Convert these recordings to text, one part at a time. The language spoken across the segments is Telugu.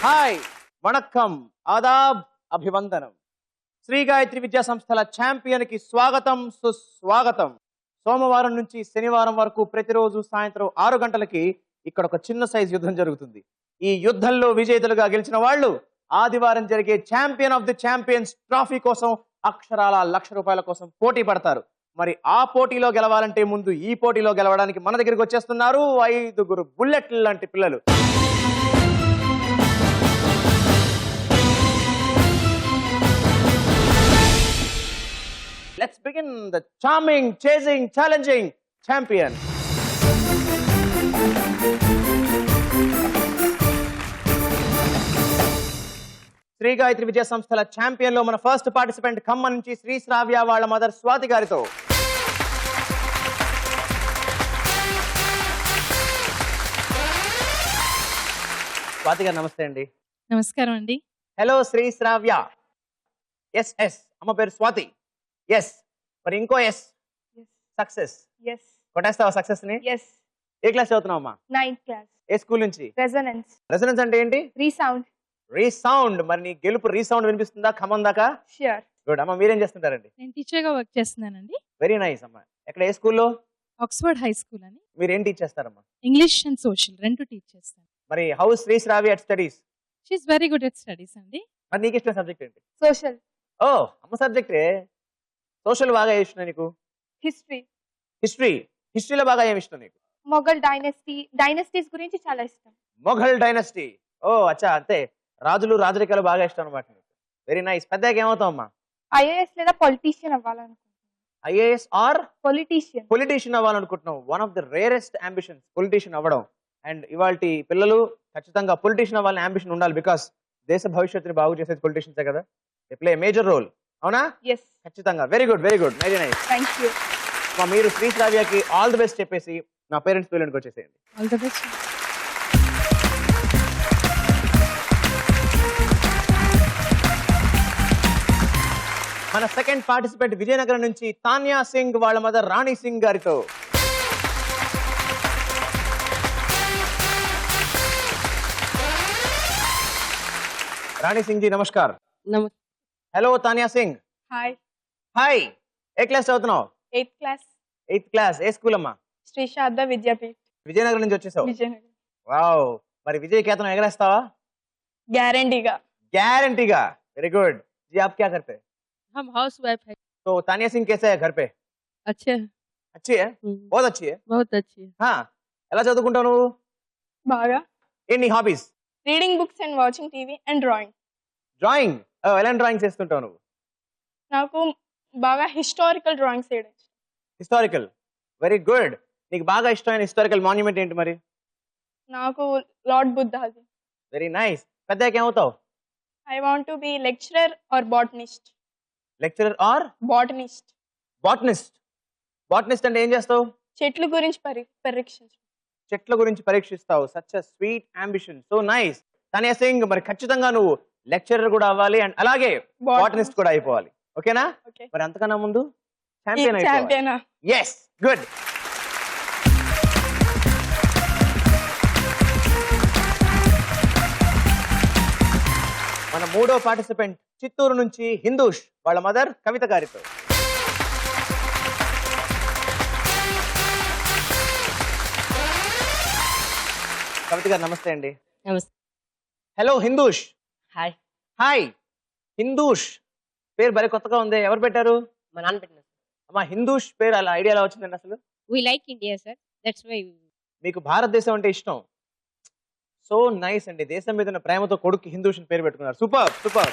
హాయ్, వణక్కం, ఆదాబ్, అభివందనం. శ్రీ గాయత్రి విద్యా సంస్థల ఛాంపియన్ కి స్వాగతం, సుస్వాగతం. సోమవారం నుంచి శనివారం వరకు ప్రతిరోజు సాయంత్రం 6 గంటలకి ఇక్కడ ఒక చిన్న సైజ్ యుద్ధం జరుగుతుంది. ఈ యుద్ధంలో విజేతలుగా గెలిచిన వాళ్ళు ఆదివారం జరిగే champion of the champions trophy కోసం అక్షరాల ₹1,00,000 కోసం పోటీ పడతారు. మరి ఆ పోటీలో గెలవాలంటే ముందు ఈ పోటీలో గెలవడానికి మన దగ్గరికి వచ్చేస్తున్నారు 5 బుల్లెట్ల లాంటి పిల్లలు. Let's begin the charming, chasing, challenging champion. Shri Gayatri Vidya సంస్థల ఛాంపియన్ లో మన ఫస్ట్ పార్టిసిపెంట్ ఖమ్మం నుంచి శ్రీ శ్రావ్య వాళ్ళ మదర్ స్వాతి గారితో. స్వాతి గారు నమస్తే అండి. నమస్కారం అండి. Hello Shri Sravya. Yes yes అమ్మ పేరు స్వాతి. ఎస్ మరి ఇంకో ఎస్ సక్సెస్. ఎస్ కొట్టేస్తావా సక్సెస్ ని? ఎస్. ఏ క్లాస్ చదువుతున్నావు అమ్మా? 9th class. ఏ స్కూల్ నుంచి? రెజొనెన్స్. రెసొనెన్స్ అంటే ఏంటి? రీసౌండ్. రీసౌండ్. మరి నీ గెలుపు రీసౌండ్ వినిపిస్తుందా ఖమ్మం దాకా? ష్యూర్. గుడ్. అమ్మ మీరేం చేస్తుంటారండి? నేను టీచర్ గా వర్క్ చేస్తున్నానండి. వెరీ నైస్ అమ్మ. ఎక్కడ ఏ స్కూల్లో? ఆక్స్ఫర్డ్ హై స్కూల్ అని. మీరు ఏం టీచ్ చేస్తారమ్మా? ఇంగ్లీష్ అండ్ సోషల్ రెండు టీచ్ చేస్తాను. మరి how Shri Shravya at studies? She is very good at studies అండి. మరి నీకు ఇష్టం సబ్జెక్ట్ ఏంటి? సోషల్. ఓ అమ్మ సబ్జెక్టే. సోషల్ బాగా ఏ ఇష్టం నీకు? హిస్టరీ. హిస్టరీ. హిస్టరీలో బాగా ఏమి ఇష్టం నీకు? మొఘల్ డైనస్టీస్ గురించి చాలా ఇష్టం. మొఘల్ డైనస్టీ. ఓ అచ్చా, అంతే. రాజులు రాజరికాలు బాగా ఇష్టం అనమాట నీకు. Very nice. పెద్దగా ఏమవుతావు అమ్మా? ఐఏఎస్ లేదా పొలిటీషియన్ అవ్వాలనుకుంటున్నాను. ఐఏఎస్ ఆర్ పొలిటీషియన్ అవ్వాలనుకుంటున్నావు. One of the rarest ambitions politician అవ్వడం. అండ్ ఇవాల్టి పిల్లలు ఖచ్చితంగా పొలిటీషియన్ అవ్వాలని అంబిషన్ ఉండాలి. బికాస్ దేశ భవిష్యత్తుని బాగు చేసేది పొలిటీషియన్సే కదా. They play major role. అవునా? ఎస్. ఖచ్చితంగా. Very good, very good, very nice. Thank you. మీరు శ్రీ శ్రావ్యకి ఆల్ ది బెస్ట్ చెప్పేసి నా పేరెంట్స్ పిల్లలకి వచ్చేసేయండి. All the best. మన సెకండ్ పార్టిసిపెంట్ విజయనగరం నుంచి తాన్యా సింగ్ వాళ్ళ మదర్ రాణి సింగ్ గారితో. రాణి సింగ్ జీ నమస్కార్. Hello Tanya Singh. Hi. Hi. ఏ క్లాస్ చదువుతున్నావు? 8th class. 8th class. ఏ స్కూల్ అమ్మా? శ్రీ శారదా విద్యాపీఠ్, విజయనగరం నుంచి వచ్చేసావు. విజయనగరం. వావ్. మరి విజయ్ కేతనం ఎగరేస్తావా? గ్యారంటీగా. गारंटीगा. वेरी गुड जी. आप क्या करते हैं? हम हाउस वाइफ है. तो तानिया सिंह कैसे है घर पे? अच्छे हैं. अच्छी है. बहुत अच्छी है. बहुत अच्छी है. हाँ. ఎలా చదువుకుంటావు నువ్వు? బాగా. ఏంటి hobbies? Reading books and watching TV and drawing. Drawing. ఎలాంటి డ్రాయింగ్స్ చేస్తుంటావు నువ్వు? నాకు బాగా హిస్టారికల్ డ్రాయింగ్స్ చేయడం ఇష్టం. హిస్టారికల్. Very good. నీకు బాగా ఇష్టమైన హిస్టారికల్ మాన్యుమెంట్ ఏంటి మరి? నాకు లార్డ్ బుద్ధాది. Very nice. పెద్దగా ఏమవుతావు? I want to be lecturer or botanist. Lecturer or Botanist. Botanist. Botanist అంటే ఏం చేస్తావు? చెట్ల గురించి పరీక్షించు. చెట్ల గురించి పరీక్షిస్తావు. Such a sweet ambition. So nice. Tania Singh, మరి ఖచ్చితంగా నువ్వు లెక్చరర్ కూడా అవ్వాలి అండ్ అలాగే బాటనిస్ట్ కూడా అయిపోవాలి. ఓకేనా? Okay. మరి అంతకన్నా ముందు ఛాంపియన్ అయిపోవాలి. ఛాంపియనా? yes, good. మన మూడో పార్టిసిపెంట్ చిత్తూరు నుంచి హిందూష్ వాళ్ళ మదర్ కవిత గారితో. కవిత గారు నమస్తే అండి. నమస్తే. హలో హిందూష్. హాయ్. హాయ్. హిందూష్ పేరు భలే కొత్తగా ఉంది. ఎవరు పెట్టారు? మా నాన్న పెట్టిన. అమ్మా హిందూష్ పేరు అలా ఐడియా ఎలా వచ్చిందండి అసలు? We like India sir, that's why. మీకు భారతదేశం అంటే ఇష్టం. సో నైస్ అండి. దేశం మీద ఉన్న ప్రేమతో కొడుకు హిందూష్ పేరు పెట్టుకున్నారు. Super super.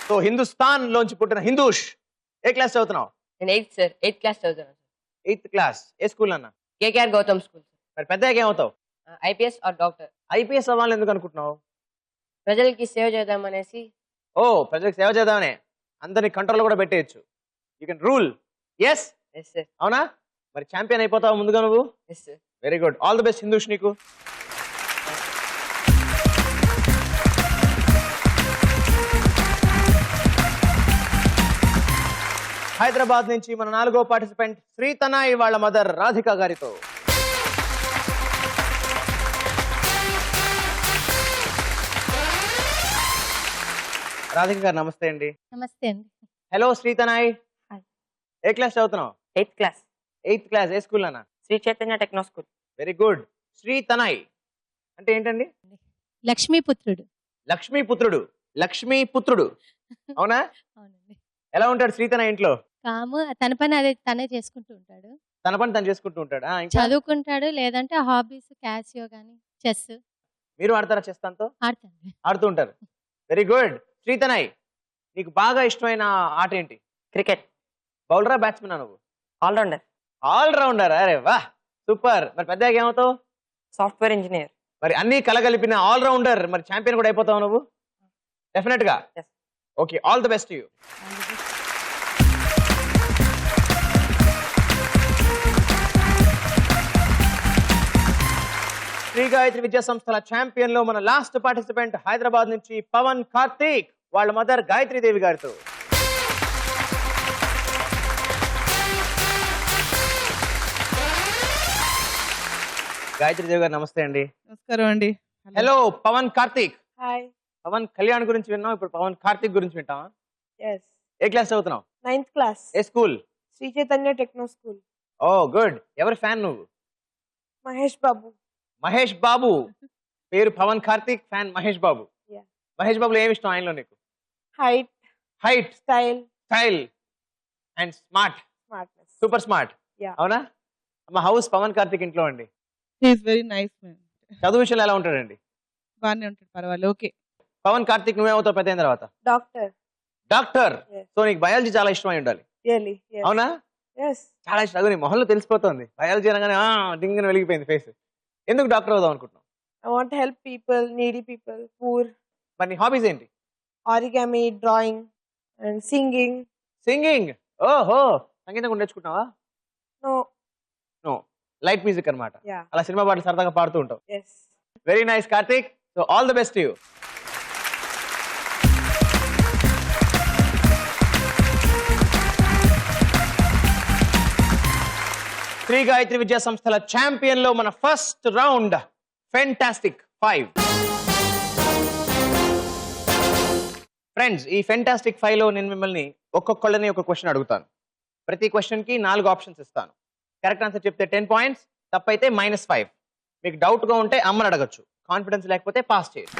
సో హిందుస్థాన్ లోంచి పుట్టిన హిందూష్ ఏ క్లాస్ చదువుతున్నావు? నేను 8th సార్, 8th క్లాస్ చదువుతాను. 8th class. ఏ స్కూల్ అన్న? KKR Gautam school. మరి పెద్దగా ఏమవుతావు? IPS or doctor. ఐపీఎస్ అవ్వాలని ఎందుకు అనుకుంటున్నావు? ప్రజలకి సేవ చేద్దామనేసి. ఓ ప్రజలకు సేవ చేద్దామనే. అందరినీ కంట్రోల్ కూడా పెట్టేయచ్చు. You can rule. Yes. Yes sir. అవునా? మరి ఛాంపియన్ అయిపోతావు ముందుగా నువ్వు. Yes sir. Very good. All the best Hindush నీకు. హైదరాబాద్ నుంచి మన నాలుగో పార్టిసిపెంట్ శ్రీతనాయ్ వాళ్ళ మదర్ రాధిక గారితో. రాధిక గారు నమస్తే అండి. నమస్తే అండి. హలో శ్రీతనాయ్. Hi. ఏ క్లాస్ చదువుతున్నావు? 8th class. 8th class. ఏ స్కూల్ అన్న? Sri Chaitanya Techno School. Very good. Srithanay అంటే ఏంటండి? లక్ష్మీపుత్రుడు. లక్ష్మీపుత్రుడు. లక్ష్మీపుత్రుడు అవునా? అవునండి. ఎలా ఉంటాడు శ్రీతనాయ్ ఇంట్లో? కాము తన పని అదే తనే చేసుకుంటూ ఉంటాడు. తన పని తను చేసుకుంటూ ఉంటాడు. ఇంకా చదువుకుంటాడు, లేదంటే హాబీస్ క్యాసియో కానీ చెస్ మీరు ఆడతారా చెస్ తనతో? ఆడతాడు. ఆడుతూ ఉంటారు. Very good. శ్రీతనాయ్ నీకు బాగా ఇష్టమైన ఆట ఏంటి? Cricket. బౌలరా బ్యాట్స్మెన్ నువ్వు? All rounder. All rounder. అరే వా సూపర్. మరి పెద్దగా ఏమవుతావు? Software engineer. మరి అన్ని కలగలిపిన ఆల్ రౌండర్. మరి ఛాంపియన్ కూడా అయిపోతావు నువ్వు డెఫినెట్ గా. Yes. Okay, all the best you. Shri Gayatri Vidya సంస్థల ఛాంపియన్ లో మన లాస్ట్ పార్టిసిపెంట్ హైదరాబాద్ నుంచి పవన్ కార్తీక్ వాళ్ళ మదర్ గాయత్రి దేవి గారితో. గాయత్రి దేవి గారు నమస్తే అండి. నమస్కారం అండి. హలో పవన్ కార్తీక్. Hi. పవన్ కళ్యాణ్ గురించి విన్నాం, ఇప్పుడు పవన్ కార్తీక్ గురించి వింటావా? Yes. ఏ క్లాస్ చదువుతున్నావు? 9th class. ఏ school? Sri Chaitanya Techno School. Oh good. ఎవరి ఫ్యాన్ నువ్వు? Mahesh Babu. మహేష్ బాబు. పేరు పవన్ కార్తీక్, ఫ్యాన్ మహేష్ బాబు. Yeah. మహేష్ బాబులో ఏమి ఇష్టం ఆయనలో నీకు? Height, height, style, style and smart. smartness. Super smart. Yeah. అవునా? మా హౌస్ పవన్ కార్తీక్ ఇంట్లో అండి. He's very nice man. చదువు విషయంలో ఎలా ఉంటాడండి? బాగానే ఉంటాడు, పర్వాలేదు. ఓకే. పవన్ కార్తీక్ నువ్వేమవుతావు పెద్ద అయిన తర్వాత? Doctor. డాక్టర్. Yes. సో నీకు బయాలజీ చాలా ఇష్టమై ఉండాలి. Really? Yes. అవునా? Yes. చాలా ఇష్టం. అదే నీ మొహంలో తెలిసిపోతుంది. బయాలజీ అనగానే డింగిన వెలిగిపోయింది ఫేస్. ఎందుకు డాక్టర్ అవుదాం అనుకుంటున్నావు? I want to help people, needy people, poor. మరి నీ హాబీస్ ఏంటి? Origami, drawing, and singing. Singing. ఓహో, సంగీతం కూడా నేర్చుకుంటున్నావా? No. నో, లైట్ మ్యూజిక్ అన్నమాట. Yeah. అలా సినిమా పాటలు సరదాగా పాడుతూ ఉంటావు. Yes. Very nice Karthik. So all the best you. Shri Gayatri Vidya సంస్థల ఛాంపియన్ లో మన ఫస్ట్ రౌండ్ ఫెంటాస్టిక్ 5. ఫ్రెండ్స్, ఈ ఫెంటాస్టిక్ 5 లో నేను మిమ్మల్ని ఒక్కొక్కళ్ళని ఒక క్వశ్చన్ అడుగుతాను. ప్రతి క్వశ్చన్ కి 4 ఆప్షన్స్ ఇస్తాను. కరెక్ట్ ఆన్సర్ చెప్తే 10 పాయింట్స్, తప్పైతే -5. మీకు డౌట్ గా ఉంటే అమ్మని అడగచ్చు, కాన్ఫిడెన్స్ లేకపోతే పాస్ చేయొచ్చు.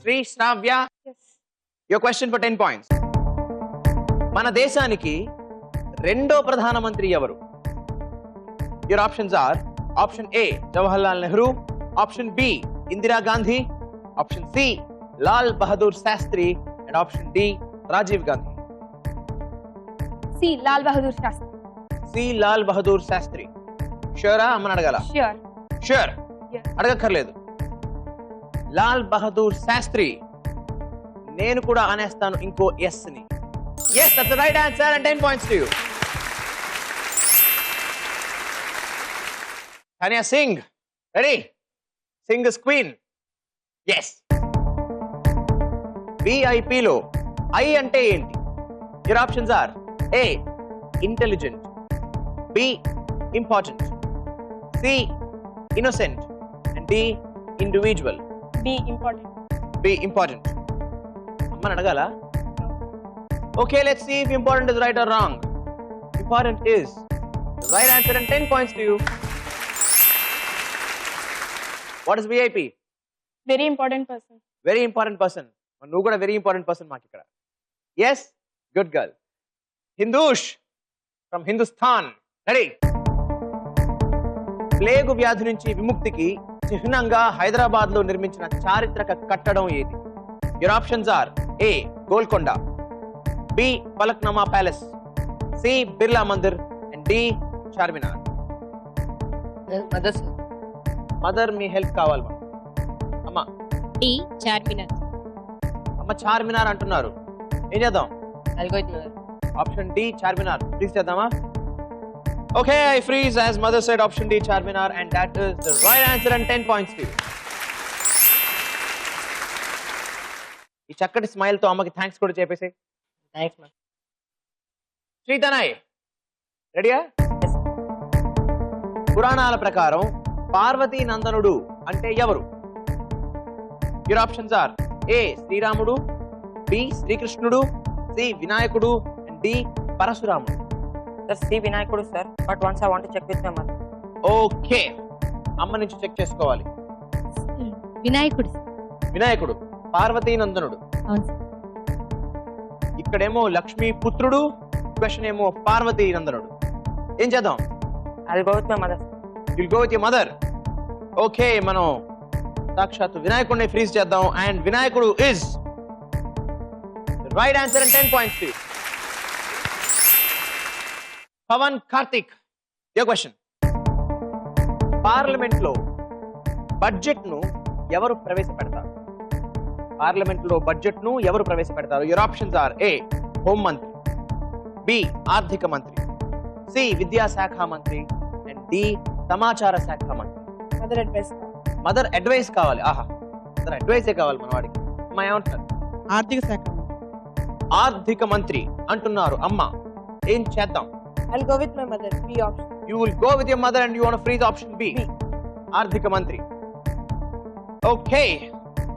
Shri Sravya, Yes. Your question for 10 points. మన దేశానికి రెండో ప్రధానమంత్రి ఎవరు? Your options are: option A Jawaharlal Nehru, option B Indira Gandhi, option C Lal Bahadur Shastri and option D Rajiv Gandhi. C. Lal Bahadur Shastri. C Lal Bahadur Shastri. షూరా? అమ్మని అడగాల? Sure. షూర్. Yes. అడగక్కర్లేదు. లాల్ బహదూర్ శాస్త్రి. నేను కూడా అనేస్తాను ఇంకో ఎస్ ని. Yes, that's the right answer and 10 points to you. Tanya Singh, ready? Sing is queen. Yes. VIP లో I అంటే ఏంటి? Your options are: A. Intelligent, B. Important, C. Innocent, and D. Individual. B. Important. B. Important. అమ్మని అడగాల? Okay, let's see if important is right or wrong. Important is the right answer and 10 points to you. What is VIP? Very important person. Very important person. నువ్వు కూడా వెరీ ఇంపార్టెంట్ పర్సన్ మాకు ఇక్కడ. Yes, good girl. Hindush from Hindustan, ready? Plague వ్యాధి నుంచి విముక్తికి చిహ్నంగా హైదరాబాద్ లో నిర్మించిన చారిత్రక కట్టడం ఏది? Your options are: A. Golconda, B. Falaknuma palace, C. Birla Mandir and D. Charminar. Mother's. Mother, మీ హెల్ప్ కావాలి మా అమ్మ. డి చార్మినార్. అమ్మ చార్మినార్ అంటున్నారు, ఏం చేద్దాం? I'll go with mother. Option D Charminar. Please చేద్దామా? Okay, I freeze as mother side option D Charminar and that is the right answer and 10 points to you. ఈ చక్కటి స్మైల్ తో అమ్మకి థ్యాంక్స్ కూడా చెప్పేసి. Thanks, man. శ్రీతనాయ్, రెడీయా? పురాణాల ప్రకారం పార్వతీ నందనుడు అంటే ఎవరు? యువర్ ఆప్షన్స్ ఆర్: ఏ శ్రీరాముడు, బి శ్రీకృష్ణుడు, సి వినాయకుడు, అండ్ డి పరశురాముడు. Sir, C. Vinayakudu, sir. But once I want to check with my mother. Okay, అమ్మ నుంచి చెక్ చేసుకోవాలి. వినాయకుడు. వినాయకుడు పార్వతీ నందనుడు. అవును సార్. ఇక్కడేమో లక్ష్మీ పుత్రుడు, క్వశ్చన్ ఏమో పార్వతీ నందనుడు. ఏం చేద్దాం? I'll go with my mother. Will go with your mother. Okay, మనం సాక్షాత్తు వినాయకుడిని ఫ్రీజ్ చేద్దాం. అండ్ వినాయకుడు is right answer and 10 points to you. Pavan Karthik, your question. Parliament లో బడ్జెట్ ను ఎవరు ప్రవేశపెడతారు? పార్లమెంట్ లో బడ్జెట్ ను ఎవరు ప్రవేశపెడతారు? Your options are A home మంత్రి, బి ఆర్థిక మంత్రి, సి విద్యాశాఖ మంత్రి, అండ్ డి సమాచార శాఖ మంత్రి. మదర్ అడ్వైస్ కావాలి. ఆహా, మదర్ అడ్వైసే కావాలి మన వాడికి. అమ్మ ఏమంటున్నారు? ఆర్థిక శాఖ. ఆర్థిక మంత్రి అంటున్నారు అమ్మ. ఏం చేద్దాం? I'll go with my mother. B option. You will go with your mother and you want to freeze option B. ఆర్థిక మంత్రి. ఓకే,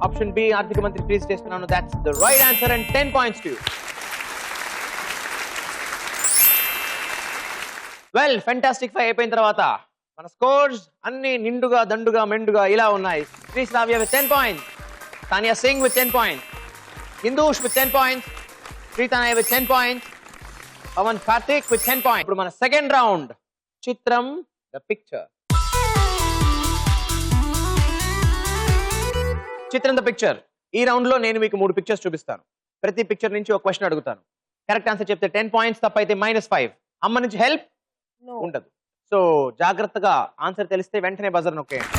ఆప్షన్ బి ఆర్థిక మంత్రి ఫ్రీజ్ చేస్తున్నాను. That's the right answer and 10 points to you. Well, fantastic 5 అయిపోయిన తర్వాత మన స్కోర్స్ అన్ని నిండుగా దండుగా మెండుగా ఇలా ఉన్నాయి. శ్రీ శ్రావ్య with 10 points, Tania Singh with 10 points, హిందూష్ with 10 points, శ్రీతనయ with 10 points, Pawan Karthik with 10 points. ఇప్పుడు మన సెకండ్ రౌండ్, చిత్రం ద పిక్చర్. చిత్రం ద పిక్చర్. ఈ రౌండ్ లో నేను మీకు 3 పిక్చర్స్ చూపిస్తాను. ప్రతి పిక్చర్ నుంచి ఒక క్వశ్చన్ అడుగుతాను. కరెక్ట్ ఆన్సర్ చెప్తే 10 points, తప్పైతే -5. అమ్మ నుంచి హెల్ప్ ఉండదు. సో జాగ్రత్తగా ఆన్సర్ తెలిస్తే వెంటనే బజర్ నొక్కేయండి.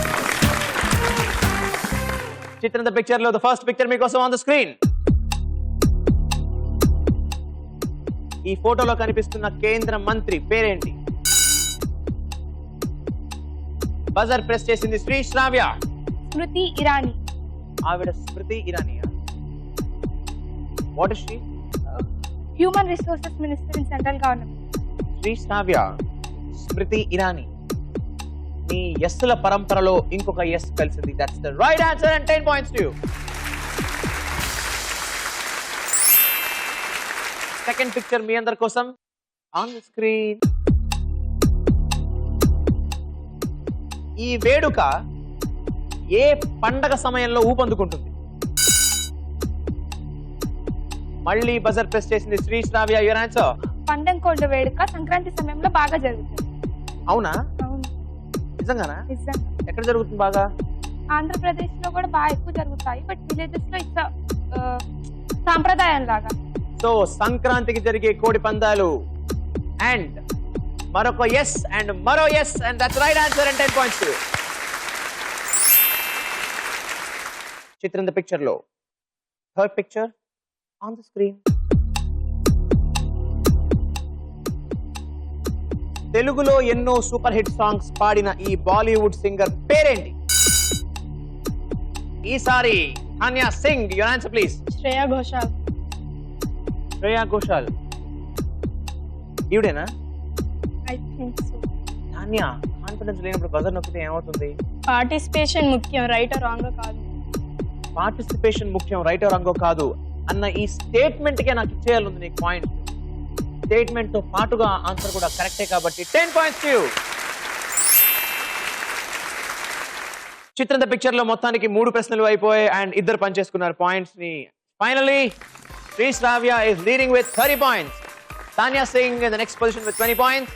చిత్రం ద పిక్చర్ లో ద ఫస్ట్ పిక్చర్ మీకోసం ఆన్ ద స్క్రీన్. ఈ ఫోటోలో కనిపిస్తున్న కేంద్ర మంత్రి పేరేంటి? బజర్ ప్రెస్ చేసింది శ్రీ శ్రావ్య. స్మృతి ఇరానీ. ఆవిడ స్మృతి ఇరానియా? What is she? Human resources minister in central government. Shri Sravya, Smriti Irani. మీ ఎస్ల పరంపరలో ఇంకొక ఎస్ కలిసింది. That's the right answer and 10 points to you. Second picture మీ అందరి కోసం ఆన్ ద స్క్రీన్. ఈ వేడుక ఏ పండగ సమయంలో ఊపందుకుంటుంది? మళ్ళీ బజర్ ప్రెస్ చేసింది శ్రీ శ్రావ్య. Your answer? పండంకొండ వేడుక సంక్రాంతి సమయంలో బాగా జరుగుతుంది. అవునా? అవును, నిజంగానా? నిజంగా. ఎక్కడ జరుగుతుంది బాగా? ఆంధ్రప్రదేశ్ లో కూడా బాగా ఎక్కువ జరుగుతాయి, బట్ విలేజెస్ లో ఇట్లా సాంప్రదాయం లాగా. సో సంక్రాంతికి జరిగే కోడి పందాలు అండ్ మరొక ఎస్ అండ్ మరో S and that's right answer and 10 points to you. చిత్రం ద పిక్చర్ లో third picture on the screen. తెలుగులో ఎన్నో సూపర్ హిట్ సాంగ్స్ పాడిన ఈ బాలీవుడ్ సింగర్ పేరేంటి? ఈసారి Tania Singh. Your answer please. Shreya Ghoshal. Shreya Ghoshal ఈవిడేనా? I think so. Tania, confidence లేనప్పుడు బజర్ నొక్కితే ఏమవుతుంది? పార్టిసిపేషన్ ముఖ్యం, రైట్ ఆర్ రాంగ్ కాదు. పార్టిసిపేషన్ ముఖ్యం, రైట్ ఆర్ రాంగ్ కాదు అన్న ఈ స్టేట్మెంట్ కే నాకు ఇచ్చేయాలి నీకు పాయింట్. స్టేట్మెంట్ తో పాటుగా ఆన్సర్ కూడా కరెక్టే కాబట్టి 10 points to you. చిత్రం ద పిక్చర్ లో మొత్తానికి 3 ప్రశ్నలు అయిపోయాయి అండ్ ఇద్దరు పనిచేసుకున్నారు పాయింట్స్ ని. Finally Shri Shravya is leading with 30 points. Tanya Singh in the next position with 20 points.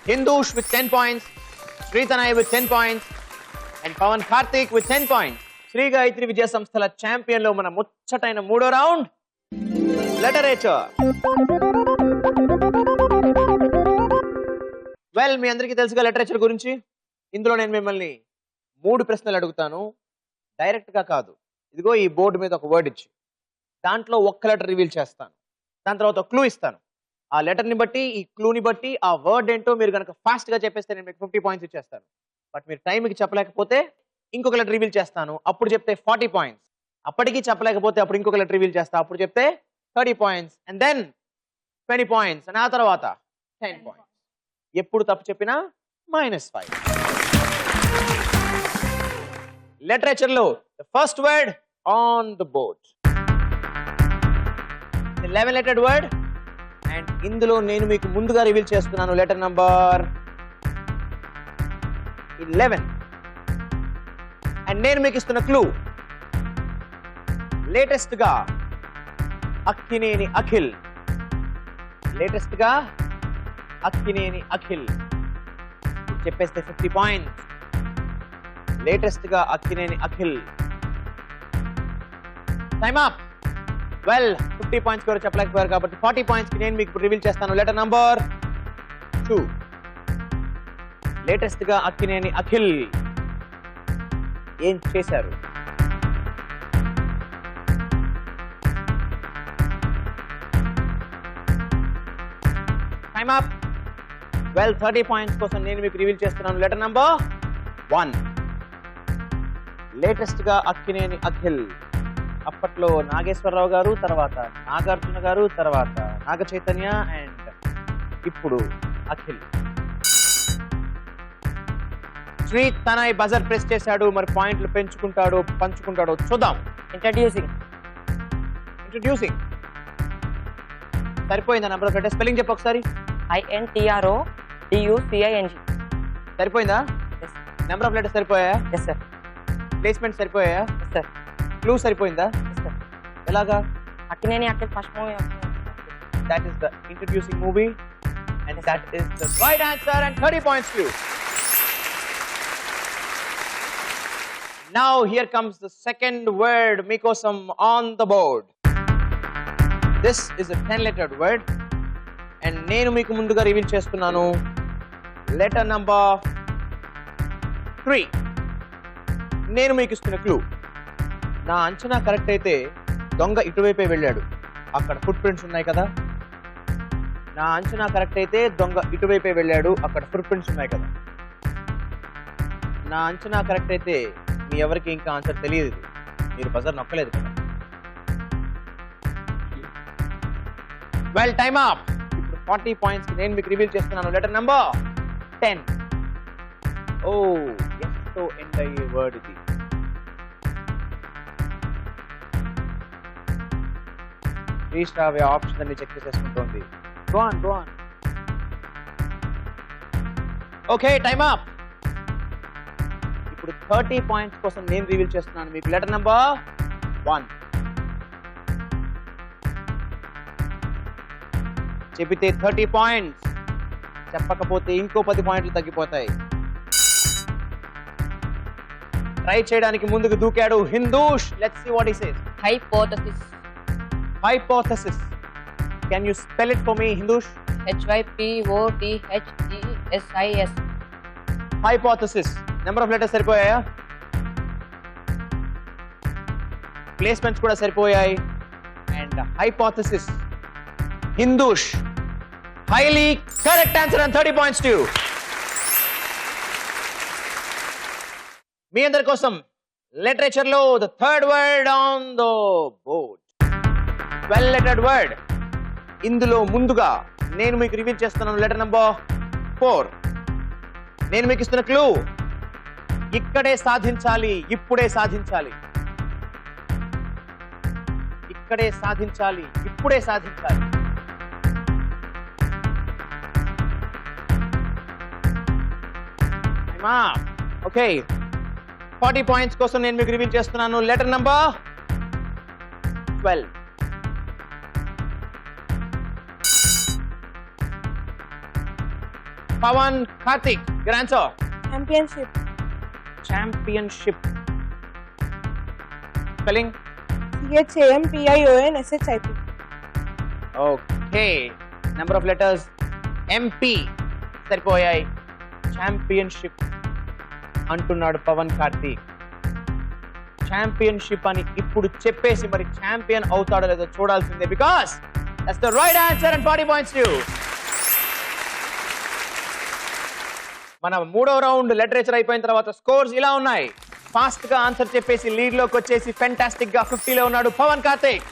Hindush with 10 points. Sritanay with 10 points. And Pawan Karthik with 10 points. Shri Gayatri Vidya సంస్థల ఛాంపియన్ లో మన ముచ్చటైన 3వ రౌండ్, లిటరేచర్. వెల్, మీ అందరికీ తెలుసుగా లిటరేచర్ గురించి. ఇందులో నేను మిమ్మల్ని 3 ప్రశ్నలు అడుగుతాను, డైరెక్ట్ గా కాదు. ఇదిగో ఈ బోర్డు మీద ఒక వర్డ్ ఇచ్చి దాంట్లో ఒక్క లెటర్ రివీల్ చేస్తాను. దాని తర్వాత ఒక క్లూ ఇస్తాను. ఆ లెటర్ ని బట్టి, ఈ క్లూని బట్టి ఆ వర్డ్ ఏంటో మీరు కనుక ఫాస్ట్ గా చెప్పేస్తే నేను మీకు 50 points ఇచ్చేస్తాను. బట్ మీరు టైంకి చెప్పలేకపోతే ఇంకొక లెటర్ రివీల్ చేస్తాను, అప్పుడు చెప్తే 40 points. అప్పటికి చెప్పలేకపోతే అప్పుడు ఇంకొక లెటర్ రివీల్ చేస్తా, అప్పుడు చెప్తే 30 points. And then 20 points. And ఆ తర్వాత 10 points. ఎప్పుడు తప్పు చెప్పినా -5. లిటరేచర్ లో first word on the board. 11-lettered word, and ఇందులో నేను మీకు ముందుగా రివీల్ చేస్తున్నాను లెటర్ నంబర్ 11, అండ్ నేను మీకు ఇస్తున్న క్లూ లేటెస్ట్ గా అక్కినేని అఖిల్, లేటెస్ట్ గా అక్కినేని అఖిల్ చెప్పేస్తే 50 పాయింట్స్. లేటెస్ట్ గా Akkineni Akhil. Time up. Well 50 points కూడా చెప్పలేకపోయారు కాబట్టి 40 పాయింట్స్ కి నేను మీకు రివీల్ చేస్తాను లెటర్ నంబర్ 2. లేటెస్ట్ గా అక్కినేని అఖిల్ ఏం చేశారు? Time up. వెల్ 30 పాయింట్స్ కోసం నేను మీకు రివీల్ చేస్తున్నాను లెటర్ నంబర్ 1. లేటెస్ట్ గా అక్కినేని అఖిల్. అప్పట్లో నాగేశ్వరరావు గారు, తర్వాత నాగార్జున గారు, తర్వాత నాగ చైతన్య, అండ్ ఇప్పుడు అఖిల్. శ్రీ తనయ్ బజర్ ప్రెస్ చేశాడు. మరి పాయింట్లు పెంచుకుంటాడో పంచుకుంటాడో చూద్దాం. ఇంట్రడ్యూసింగ్ సరిపోయిందా? నెంబర్ ఆఫ్ లెటర్స్ స్పెల్లింగ్ చెప్పు ఒకసారి. INTRODUCING. సరిపోయిందా? Yes. నెంబర్ ఆఫ్ లెటర్స్ సరిపోయా? Yes sir. ప్లేస్మెంట్ సరిపోయా? Yes sir. క్లూ సరిపోయిందా? Yes sir. ఎలాగా? Akkineni Akhil first movie. That is the introducing movie, and that is the right answer, and 30 points to you. Now here comes the second word mikosam on the board. This is a 10-lettered word, and నేను మీకు ముందుగా రివీల్ చేస్తున్నాను లెటర్ నంబర్ 3. నేను మీకు ఇస్తున్న క్లూ, నా అంచనా కరెక్ట్ అయితే దొంగ ఇటువైపే వెళ్ళాడు, అక్కడ ఫుట్ ప్రింట్స్ ఉన్నాయి కదా. నా అంచనా కరెక్ట్ అయితే దొంగ ఇటువైపే వెళ్ళాడు, అక్కడ ఫుట్ ప్రింట్స్ ఉన్నాయి కదా. నా అంచనా కరెక్ట్ అయితే మీ ఎవరికి ఇంకా ఆన్సర్ తెలియదు, మీరు బజర్ నొక్కలేదు కదా. Well time up. ఇప్పుడు 40 పాయింట్స్ నేను మీకు రివీల్ చేస్తున్నాను లెటర్ నంబర్ 10. ఓ ఎంతో ఎండ్ అయ్యే వర్డ్ ఇది. రీస్టార్ట్ ఆప్షన్ అన్ని check చేసేసుకుంటోంది. Go on. Okay, time up. ఇప్పుడు 30 పాయింట్స్ కోసం నేను రివీల్ చేస్తున్నాను మీకు లెటర్ నంబర్ 1. చెప్పితే 30 పాయింట్స్, చెప్పకపోతే ఇంకో 10 పాయింట్లు తగ్గిపోతాయి. ట్రై చేయడానికి ముందుకు దూకాడు Hindush. Let's see what he says. Hypothesis. Can you spell it for me, Hindush? HYPOTHESIS. Hypothesis. Number of letters సరిపోయాయా? ప్లేస్మెంట్స్ కూడా సరిపోయాయి. And hypothesis. Hindush. Highly correct answer and 30 points to you. మీ అందరి కోసం లిటరేచర్ లో the third word on the board. 12-lettered word. ఇందులో ముందుగా నేను మీకు రివీల్ చేస్తున్నాను లెటర్ నంబర్ 4. నేను మీకు ఇస్తున్న క్లూ, ఇక్కడే సాధించాలి, ఇప్పుడే సాధించాలి. ఇక్కడే సాధించాలి, ఇప్పుడే సాధించాలి. ఓకే, 40 పాయింట్స్ కోసం నేను మీకు రివీల్ చేస్తున్నాను letter number 12. Pawan Karthik, your answer. Championship. Championship. Spelling? CHAMPIONSHIP. Okay. Number of letters? MP. సరిపోయాయి. Championship అంటున్నాడు పవన్ కార్తీక్. ఛాంపియన్షిప్ అని ఇప్పుడు చెప్పేసి మరి ఛాంపియన్ అవుతాడో లేదో చూడాల్సిందే, because that's the right answer and 40 points to you. మన 3వ రౌండ్ లిటరేచర్ అయిపోయిన తర్వాత స్కోర్స్ ఇలా ఉన్నాయి. ఫాస్ట్ గా ఆన్సర్ చెప్పేసి లీడ్ లోకి వచ్చేసి ఫెంటాస్టిక్ గా 50 లో ఉన్నాడు పవన్ కార్తిక్.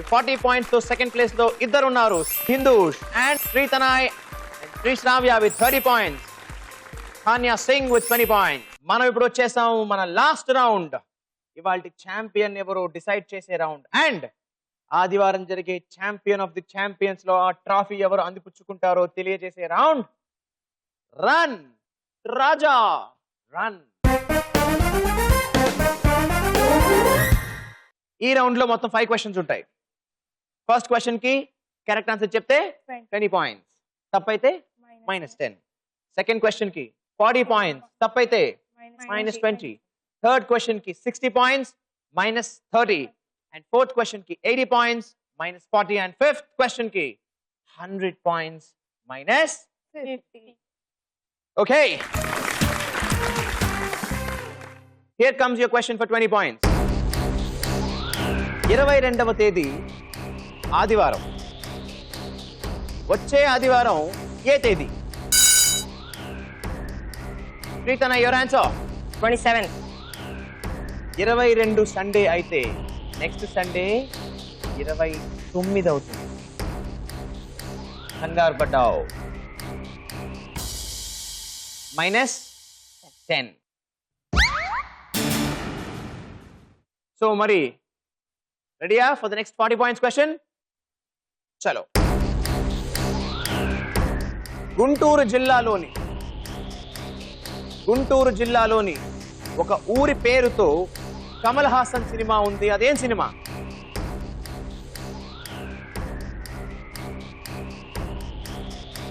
40 పాయింట్స్ తో సెకండ్ ప్లేస్ లో ఇద్దరు ఉన్నారు, Hindush and Srithanay and Shri Sravya with 30 points, Tanya Singh with 20 points. మనం ఇప్పుడు వచ్చేసాం మన లాస్ట్ రౌండ్ ఇవాళ ఛాంపియన్ ఎవరో డిసైడ్ చేసే రౌండ్ అండ్ ఆదివారం జరిగే ఛాంపియన్ ఆఫ్ ది ఛాంపియన్స్ లో ఆ ట్రాఫీ ఎవరు అందిపుచ్చుకుంటారో తెలియజేసే రౌండ్ రన్ రాజా రన్. ఈ రౌండ్ లో మొత్తం 5 క్వశ్చన్స్ ఉంటాయి. ఫస్ట్ క్వశ్చన్ కి కరెక్ట్ ఆన్సర్ చెప్తే 20 పాయింట్స్, తప్పైతే -10. సెకండ్ క్వశ్చన్ కి 40 పాయింట్స్, తప్పైతే -20. థర్డ్ క్వశ్చన్ కి 60 పాయింట్స్ -30. అండ్ ఫోర్త్ క్వశ్చన్ కి 80 పాయింట్స్ -40. అండ్ ఫిఫ్త్ క్వశ్చన్ కి 100 points -50. Okay, here comes your question for 20 points. 22వ తేదీ ఆదివారం. వచ్చే ఆదివారం ఏ తేదీ? Preethana your answer. 27th. 22 Sunday అయితే నెక్స్ట్ సండే 29 అవుతుంది. కంగారు పడ్డావు. -10. సో మరి రెడీయా for the next 40 points question? చలో. గుంటూరు జిల్లాలోని ఒక ఊరి పేరుతో కమల్ హాసన్ సినిమా ఉంది. అదేం సినిమా?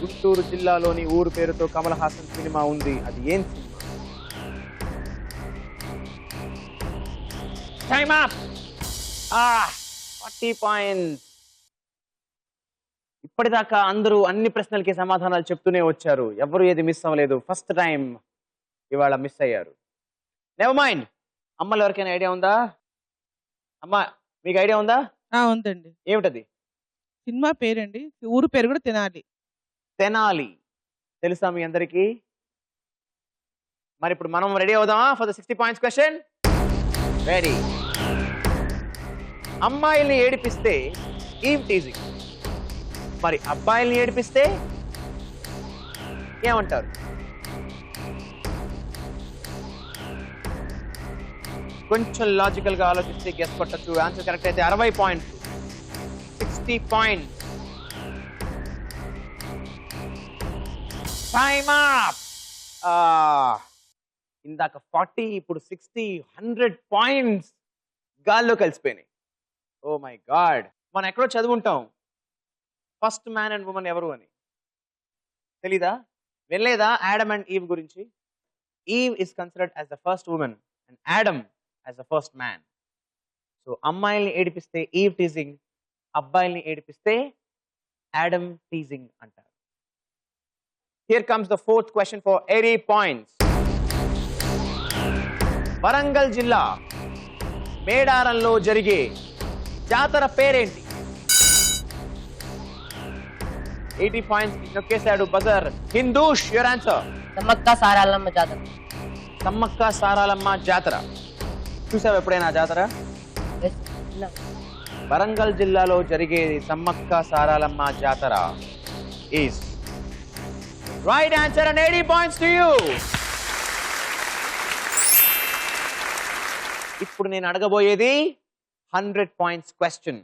గుంటూరు జిల్లాలోని ఊరి పేరుతో కమల్ హాసన్ సినిమా ఉంది. అది ఏం సినిమా? Time up. 40 పాయింట్స్. ఇప్పటిదాకా అందరూ అన్ని ప్రశ్నలకి సమాధానాలు చెప్తూనే వచ్చారు. ఎవరు ఏది మిస్ అవ్వలేదు. ఫస్ట్ టైం ఇవాళ మిస్ అయ్యారు. Never mind. అమ్మలు ఎవరికైనా ఐడియా ఉందా? అమ్మ మీకు ఐడియా ఉందా? ఉందండి. ఏమిటది? సినిమా పేరండి, ఊరు పేరు కూడా తెనాలి. తెనాలి తెలుసా మీ అందరికీ? మరి ఇప్పుడు మనం రెడీ అవుదామా for the 60 points question? Ready. అమ్మాయిల్ని ఏడిపిస్తే ఈవ్ టీజింగ్, మరి అబ్బాయిల్ని ఏడిపిస్తే ఏమంటారు? కొంచెం లాజికల్ గా ఆలోచిస్తే గెస్ కొట్టచ్చు. ఆన్సర్ కరెక్ట్ అయితే 60 పాయింట్స్. 60 పాయింట్స్. Time up. ఇందాక 40, ఇప్పుడు 60, 100 పాయింట్స్ గాల్లో కలిసిపోయినాయి. Oh my god. మనం ఎక్కడో చదువుంటాం ఫస్ట్ మ్యాన్ అండ్ ఉమెన్ ఎవరు అని. తెలీదా? వినలేదా ఆడమ్ అండ్ ఈవ్ గురించి? Eve is considered as the first women and Adam as the first man. So అమ్మాయిల్ని ఏడిపిస్తే ఈవ్ టీజింగ్, అబ్బాయిల్ని ఏడిపిస్తే ఆడమ్ టీజింగ్ అంటారు. Here comes the fourth question for 80 points. Warangal జిల్లా మేడారంలో జరిగే జాతర పేరేంటి? 80 పాయింట్స్ నొక్కేశాడు buzzer. Hindush your answer. Sammakka Saralamma జాతర. సమ్మక్క సారాలమ్మ జాతర. చూసావు ఎప్పుడైనా జాతర? వరంగల్ జిల్లాలో జరిగే సమ్మక్క సారాలమ్మ జాతర is right answer and 80 points to you. ఇప్పుడు నేను అడగబోయేది 100 పాయింట్స్ క్వశ్చన్.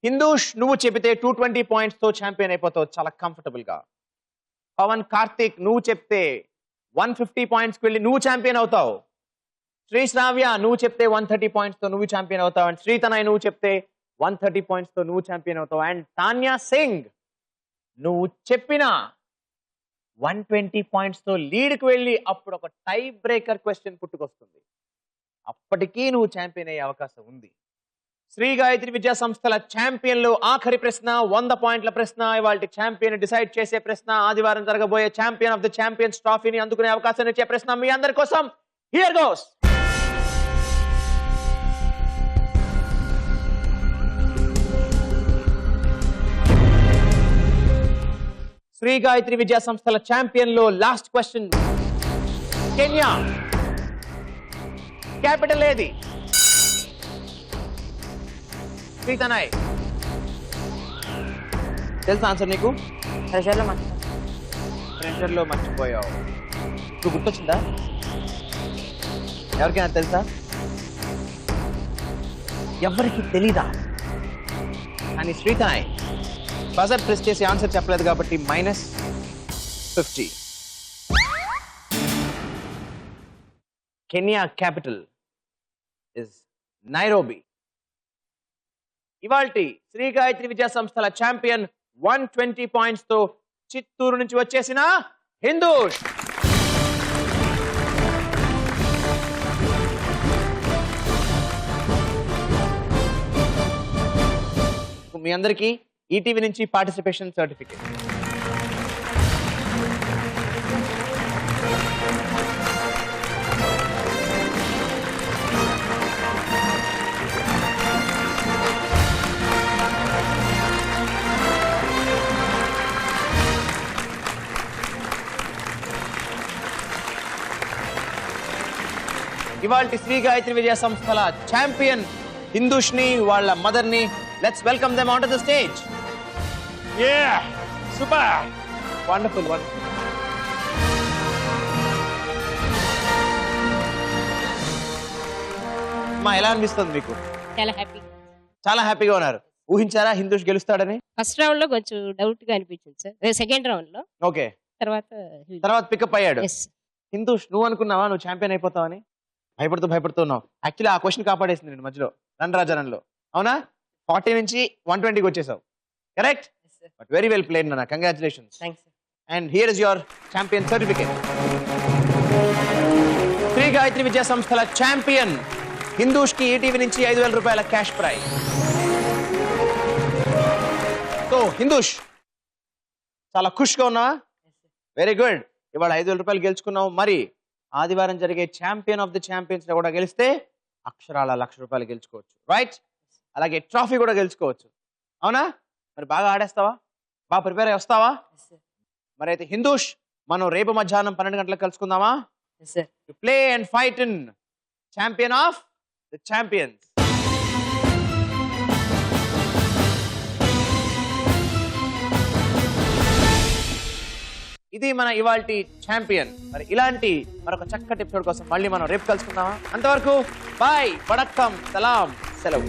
హిందూష్ నువ్వు చెబితే 220 పాయింట్స్ తో ఛాంపియన్ అయిపోతావు చాలా కంఫర్టబుల్ గా. పవన్ కార్తిక్ నువ్వు చెప్తే 150 పాయింట్స్కి వెళ్ళి నువ్వు ఛాంపియన్ అవుతావు. శ్రీ శ్రావ్య నువ్వు చెప్తే 130 పాయింట్స్ తో నువ్వు ఛాంపియన్ అవుతావు. అండ్ శ్రీతనయ్ నువ్వు చెప్తే 130 పాయింట్స్ తో నువ్వు ఛాంపియన్ అవుతావు. అండ్ తాన్యా సింగ్ నువ్వు చెప్పిన 120 పాయింట్స్ తో లీడ్కి వెళ్ళి అప్పుడు ఒక టై బ్రేకర్ క్వశ్చన్ పుట్టుకొస్తుంది. అప్పటికీ నువ్వు ఛాంపియన్ అయ్యే అవకాశం ఉంది. శ్రీ గాయత్రి విద్యా సంస్థల ఛాంపియన్ లో ఆఖరి ప్రశ్న 100 పాయింట్ల ప్రశ్న. ఇవాళ ఛాంపియన్ డిసైడ్ చేసే ప్రశ్న. ఆదివారం జరగబోయే ఛాంపియన్ ఆఫ్ ద ఛాంపియన్స్ ట్రాఫీని అందుకునే అవకాశం ఇచ్చే ప్రశ్న మీ అందరి కోసం. Here goes. శ్రీ గాయత్రి విద్యా సంస్థల ఛాంపియన్ లో లాస్ట్ క్వశ్చన్. కెన్యా క్యాపిటల్ ఏది? శ్రీతనయ్ తెలుసా ఆన్సర్ నీకు? ప్రెషర్లో మర్చిపోయావు. ఇప్పుడు గుర్తొచ్చిందా? ఎవరికైనా తెలుసా? ఎవరికి తెలీదా? కానీ శ్రీతనాయ్ బజర్ ప్రెస్ చేసి ఆన్సర్ చెప్పలేదు కాబట్టి -50. Kenya capital is Nairobi. ఇవాల్టి శ్రీ గాయత్రి విద్యా సంస్థల ఛాంపియన్ 120 పాయింట్స్ తో చిత్తూరు నుంచి వచ్చేసిన హిందూష్. మీ అందరికీ ఈటీవీ నుంచి పార్టిసిపేషన్ సర్టిఫికేట్. ఇవాల్టి శ్రీ గాయత్రి విజయ సంస్థల ఛాంపియన్ హిందూష్ ని వాళ్ళ మదర్ ని let's welcome them on to the stage. Super, wonderful wonderful. మా ఎలా అనిపిస్తుంది మీకు? చాలా హ్యాపీ. చాలా హ్యాపీగా ఉన్నారు. ఊహించారా హిందూష్ గెలుస్తాడని? ఫస్ట్ రౌండ్ లో కొంచెం డౌట్ గా అనిపించింది సార్. సెకండ్ రౌండ్ లో ఓకే, తర్వాత పికప్ అయ్యాడు. yes. హిందూష్ నువ్వు అనుకున్నావా నువ్వు ఛాంపియన్ అయిపోతావని? భయపడుతూ ఉన్నావు. యాక్చువల్లీ ఆ క్వశ్చన్ కాపాడేసింది నేను మధ్యలో రణరాజనంలో. అవునా? 40 నుంచి 120కి వచ్చేసావు. Correct? But very well played నాన్న, congratulations. Thanks. And here is your champion certificate. Shri Gayatri Vidya సంస్థల ఛాంపియన్ హిందూష్ కి ఈటీవీ నుంచి 5,000 రూపాయల క్యాష్ ప్రైజ్. సో హిందూష్ చాలా ఖుష్గా ఉన్నావా? Very good. ఇవాళ 5,000 రూపాయలు గెలుచుకున్నావు. మరి ఆదివారం జరిగే ఛాంపియన్ ఆఫ్ ది ఛాంపియన్స్ లో కూడా గెలిస్తే అక్షరాల 1,00,000 రూపాయలు గెలుచుకోవచ్చు. రైట్? అలాగే ట్రాఫీ కూడా గెలుచుకోవచ్చు. అవునా? మరి బాగా ఆడేస్తావా? బాగా ప్రిపేర్ అయ్యి వస్తావా? మరి అయితే హిందూష్ మనం రేపు మధ్యాహ్నం 12 గంటలకు కలుసుకుందామా? Play and fight in champion of the champions. ఇది మన ఇవాల్టి ఛాంపియన్. మరి ఇలాంటి మరొక చక్కటి ఎపిసోడ్ కోసం మళ్ళీ మనం రేపు కలుసుకుందామా? అంతవరకు బాయ్, వడక్కం, సలాం, సెలవు.